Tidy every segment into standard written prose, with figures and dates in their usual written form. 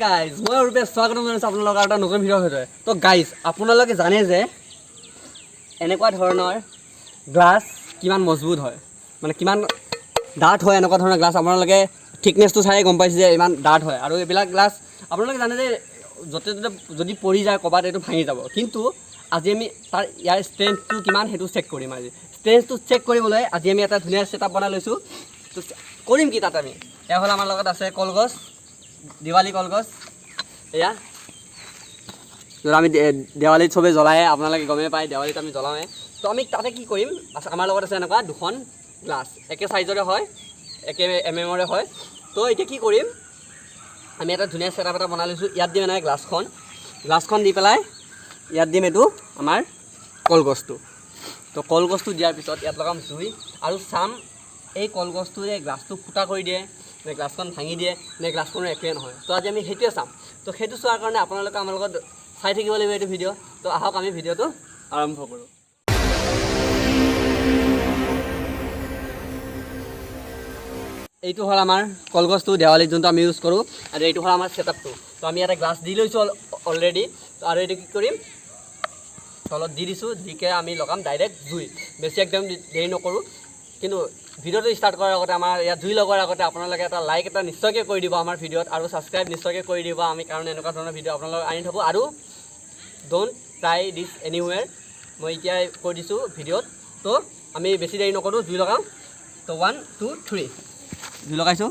Guys মই ৰূপে স্বাগতম জনাইছোঁ আপোনালোকৰ এটা নতুন ভিডিঅ'ৰ সৈতে। তো গাইজ আপোনালোকে জানে যে এনেকুৱা ধৰণৰ গ্লাছ কিমান মজবুত হয়, মানে কিমান ডাঠ হয়। এনেকুৱা ধৰণৰ গ্লাছ আপোনালোকে থিকনেছটো চাই গম পাইছে যে ইমান ডাঠ হয়। আৰু এইবিলাক গ্লাছ আপোনালোকে জানে যে য'তে ত'তে যদি পৰি যায় ক'ৰবাত এইটো ভাঙি যাব। কিন্তু আজি আমি তাৰ ইয়াৰ ষ্ট্ৰেংথটো কিমান সেইটো চেক কৰিম। আজি ষ্ট্ৰেংথটো চেক কৰিবলৈ আজি আমি এটা ধুনীয়া ছেটআপ বনাই লৈছোঁ। তো কৰিম কি তাত আমি এয়া হ'ল আমাৰ লগত আছে কলগছ, দিৱালী কলগছ। এয়া য'ত আমি দেৱালীত চবেই জ্বলায়ে, আপোনালোকে গমেই পায় দেৱালীত আমি জ্বলাওঁৱে। তো আমি তাতে কি কৰিম, আমাৰ লগত আছে এনেকুৱা দুখন গ্লাছ, একে চাইজৰে হয়, একে MMৰে হয়। তো এতিয়া কি কৰিম, আমি এটা ধুনীয়া ছেটআপ এটা বনাই লৈছোঁ। ইয়াত দিম এনেকৈ গ্লাছখন দি পেলাই ইয়াত দিম এইটো আমাৰ কলগছটো। তো কলগছটো দিয়াৰ পিছত ইয়াত লগাম জুই আৰু চাম এই কলগছটোৰে গ্লাছটো ফুটা কৰি দিয়ে নে গ্লাছখন ভাঙি দিয়ে নে গ্লাছখনৰ একোৱে নহয়। তো আজি আমি সেইটোৱে চাম। তো সেইটো চোৱাৰ কাৰণে আপোনালোকে আমাৰ লগত চাই থাকিব লাগিব এইটো ভিডিঅ'। তো আহক আমি ভিডিঅ'টো আৰম্ভ কৰোঁ। এইটো হ'ল আমাৰ কলগছটো দেৱালীত যোনটো আমি ইউজ কৰোঁ, আৰু এইটো হ'ল আমাৰ ছেটআপটো। তো আমি এটা গ্লাছ দি লৈছোঁ অলৰেডি। তো আৰু এইটো কি কৰিম, তলত দি দিছোঁ, দিকে আমি লগাম ডাইৰেক্ট জুই। বেছি একদম দেৰি নকৰোঁ। কিন্তু ভিডিঅ'টো ষ্টাৰ্ট কৰাৰ আগতে আমাৰ ইয়াত জুই লগোৱাৰ আগতে আপোনালোকে এটা লাইক এটা নিশ্চয়কৈ কৰি দিব আমাৰ ভিডিঅ'ত, আৰু ছাবস্ক্ৰাইব নিশ্চয়কৈ কৰি দিব। আমি কাৰণ এনেকুৱা ধৰণৰ ভিডিঅ' আপোনালোকক আনি থাকোঁ। আৰু ডোণ্ট ট্ৰাই দিছ এনিৱেৰ, মই এতিয়াই কৈ দিছোঁ ভিডিঅ'ত। তো আমি বেছি দেৰি নকৰোঁ, জুই লগাওঁ। তো 1 2 3 জুই লগাইছোঁ,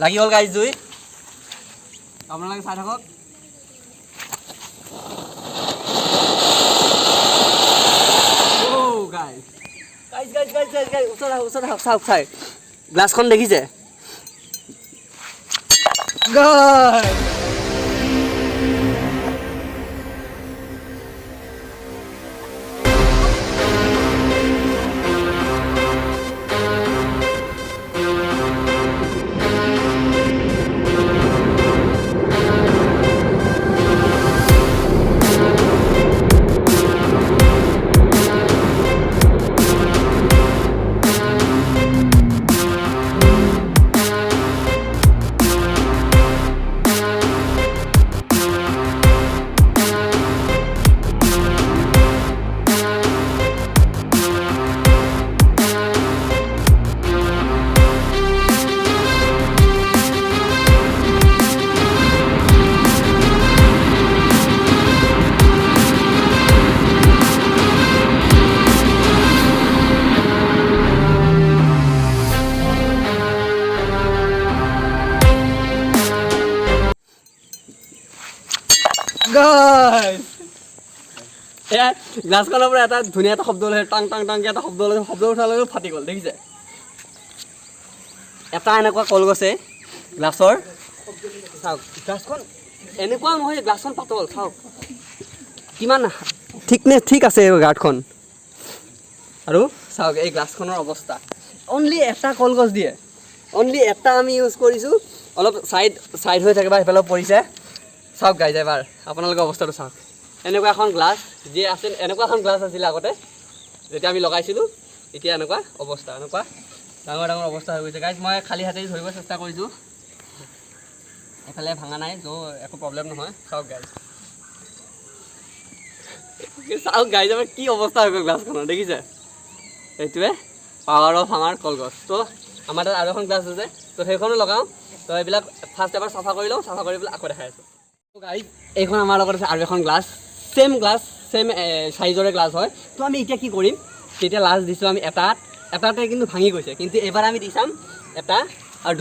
লাগি হ'ল গাইজ জুই। আপোনালোকে চাই থাকক। ওচৰত চাওক, চাই গ্লাছখন দেখিছে? এয়া গ্লাছখনৰ পৰা এটা ধুনীয়া এটা শব্দ ওলাইছে, টাং টাং টাংকৈ এটা শব্দ ওলাইছে। শব্দ উঠাৰ লগে ফাটি গ'ল, দেখিছে? এটা এনেকুৱা কলগছে গ্লাছৰ, চাওক গ্লাছখন এনেকুৱা নহয় যে গ্লাছখন পাতল, চাওক কিমান ঠিক আছে এই গাৰ্ডখন। আৰু চাওক এই গ্লাছখনৰ অৱস্থা। অনলি এটা কলগছ দিয়ে, অনলি এটা আমি ইউজ কৰিছোঁ। অলপ চাইড হৈ থাকে বা সেইফালে পৰিছে। চাওক গাইজ এবাৰ আপোনালোকে অৱস্থাটো চাওক। এনেকুৱা এখন গ্লাছ যি আছিল, এনেকুৱা এখন গ্লাছ আছিলে আগতে যেতিয়া আমি লগাইছিলোঁ। এতিয়া এনেকুৱা অৱস্থা, এনেকুৱা ডাঙৰ ডাঙৰ অৱস্থা হৈ গৈছে গাইজ। মই খালী হাতেদি ধৰিব চেষ্টা কৰিছোঁ, এফালে ভাঙা নাই, ত' একো প্ৰব্লেম নহয়। চাওক গাইজ, চাওক গাইজ আমাৰ কি অৱস্থা হৈ গ'ল গ্লাছখনৰ, দেখিছে? সেইটোৱে পাৱাৰ অফ আমাৰ কলগছ। তো আমাৰ তাত আৰু এখন গ্লাছ আছে, তো সেইখনো লগাওঁ। তো এইবিলাক ফাৰ্ষ্ট এবাৰ চাফা কৰি লওঁ, চাফা কৰি পেলাই আকৌ দেখাই আছোঁ। তো গাইজ এইখন আমাৰ লগত আছে আৰু এখন গ্লাছ, ছেম চাইজৰে গ্লাছ হয়। তো আমি এতিয়া কি কৰিম, তেতিয়া লাষ্ট দিছোঁ আমি এটাতে কিন্তু ভাঙি গৈছে। কিন্তু এইবাৰ আমি দি চাম এটা আৰু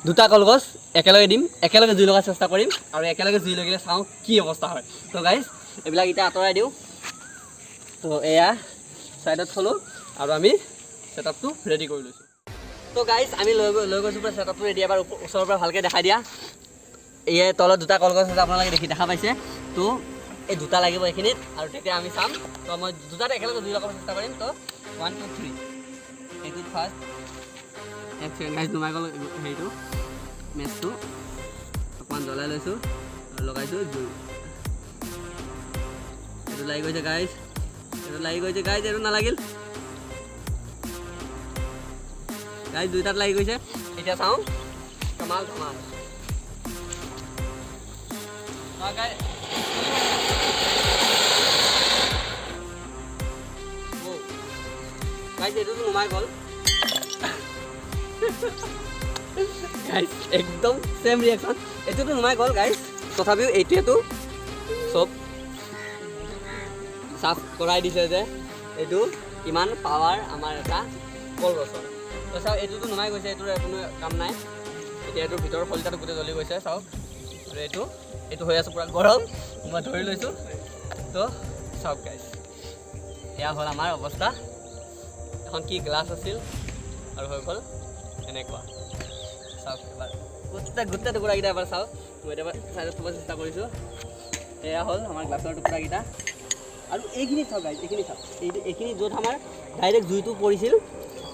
দুটা কলগছ একেলগে দিম, একেলগে জুই লগাৰ চেষ্টা কৰিম, আৰু একেলগে জুই লগালে চাওঁ কি অৱস্থা হয়। তো গাইজ এইবিলাক এতিয়া আঁতৰাই দিওঁ। তো এয়া ছাইডত থলোঁ আৰু আমি ছেটআপটো ৰেডি কৰি লৈছোঁ। তো গাইজ আমি লৈ গৈছোঁ পৰা ছেটআপটো ৰেডি। এবাৰ ওচৰৰ পৰা ভালকৈ দেখাই দিয়া। এই তলত দুটা কলগছ আছে, আপোনালোকে দেখা পাইছে। তো এই দুটা লাগিব এইখিনিত, আৰু তেতিয়া আমি চাম। তো মই দুটাতে একেলগে জুই লগাব চেষ্টা কৰিম। তো 1 2 3 এইটোত ফাৰ্ষ্ট এক ছেকেণ্ড গাইজ, নুমাই গ'ল হেৰিটো, মেচটো অকণমান জ্বলাই লৈছোঁ আৰু লগাইছোঁ জুই। এইটো লাগি গৈছে গাইজ, এইটো নালাগিল গাইজ, দুইটাত লাগি গৈছে। এতিয়া চাওঁ कमाल धमाल गाइस এইটো তো নুমাই গ'ল গাইস একদম সেম ৰিয়েকচন এইটো তো নুমাই গ'ল গাইস তথাপিও এইটোৱেতো সব সাফ কৰাই দিছে যে এইটো কিমান পাৱাৰ আমাৰ এটা কলগছৰ তো চাওক এইটোতো নুমাই গৈছে এইটোৰ কোনো কাম নাই এতিয়া এইটোৰ ভিতৰৰ ফলিতাটো গোটেই জ্বলি গৈছে চাওক আৰু এইটো হৈ আছে পুৰা গৰম মই ধৰি লৈছোঁ তো চাওক গাইস এয়া হ'ল আমাৰ অৱস্থা এখন কি গ্লাছ আছিল আৰু হৈ গ'ল এনেকুৱা চাওক এবাৰ গোটেই টুকুৰাকেইটা এবাৰ চাওক মই এবাৰ চাইডত থ'ব চেষ্টা কৰিছোঁ এয়া হ'ল আমাৰ গ্লাছৰ টুকুৰাকেইটা আৰু এইখিনি চাওক গাইজ এইখিনি চাওক এইখিনি য'ত আমাৰ ডাইৰেক্ট জুইটো পৰিছিল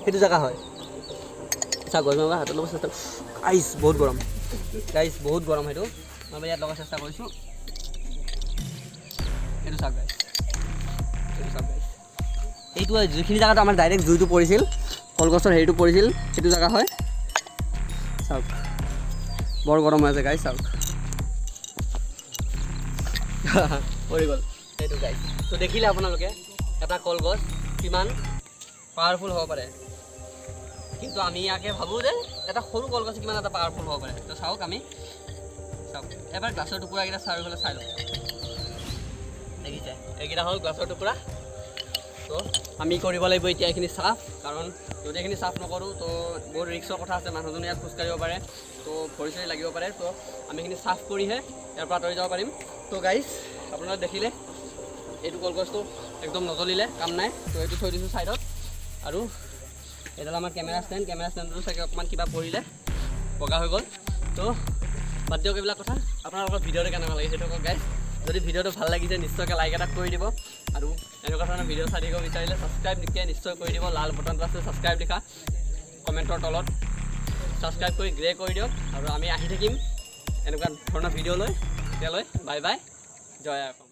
সেইটো জেগা হয় চাওক মই এবাৰ হাতত ল'ব চেষ্টা গাইজ বহুত গৰম সেইটো মই ইয়াত ল'ব চেষ্টা কৰিছোঁ এইটো চাওক গাইজ এইটো যিখিনি জেগাত আমাৰ ডাইৰেক্ট জুইটো পৰিছিল কলগছৰ হেৰিটো পৰিছিল সেইটো জেগা হয় চাওক বৰ গৰম হৈ আছে গাইজ চাওক পৰি গ'ল সেইটো গাইজ তো দেখিলে আপোনালোকে এটা কলগছ কিমান পাৱাৰফুল হ'ব পাৰে কিন্তু আমি ইয়াকে ভাবোঁ যে এটা সৰু কলগছ কিমান এটা পাৱাৰফুল হ'ব পাৰে তো চাওক আমি চাওক এবাৰ গ্লাছৰ টুকুৰাকেইটা চাৰিওফালে চাই লওঁ দেখিছে এইকেইটা হ'ল গ্লাছৰ টুকুৰা তো আমি কৰিব লাগিব এতিয়া এইখিনি চাফ কাৰণ যদি এইখিনি চাফ নকৰোঁ তো বহুত ৰিক্সৰ কথা আছে মানুহজনে ইয়াত খোজকাঢ়িব পাৰে তো ভৰি চৰি লাগিব পাৰে তো আমি এইখিনি চাফ কৰিহে ইয়াৰ পৰা আঁতৰি যাব পাৰিম তো গাইজ আপোনালোকে দেখিলে এইটো কলগছটো একদম নজ্বলিলে কাম নাই তো এইটো থৈ দিছোঁ ছাইডত আৰু এইডাল আমাৰ কেমেৰা ষ্টেণ্ডটো চাগে অকণমান কিবা পৰিলে বগা হৈ গ'ল তো বাদ দিয়ক এইবিলাক কথা আপোনালোকৰ ভিডিঅ'টো কেনেকুৱা লাগিছে সেইটো কওক গাইজ যদি ভিডিঅ'টো ভাল লাগিছে নিশ্চয়কৈ লাইক এটা কৰি দিব আৰু এনেকুৱা ধৰণৰ ভিডিঅ' চাই থাকিব বিচাৰিলে ছাবস্ক্ৰাইব নিশ্চয় কৰি দিব লাল বটনটো আছে ছাবস্ক্ৰাইব লিখা কমেণ্টৰ তলত ছাবস্ক্ৰাইব কৰি গ্ৰে কৰি দিয়ক আৰু আমি আহি থাকিম এনেকুৱা ধৰণৰ ভিডিঅ' লৈ তেতিয়ালৈ বাই বাই জয় আই অসম।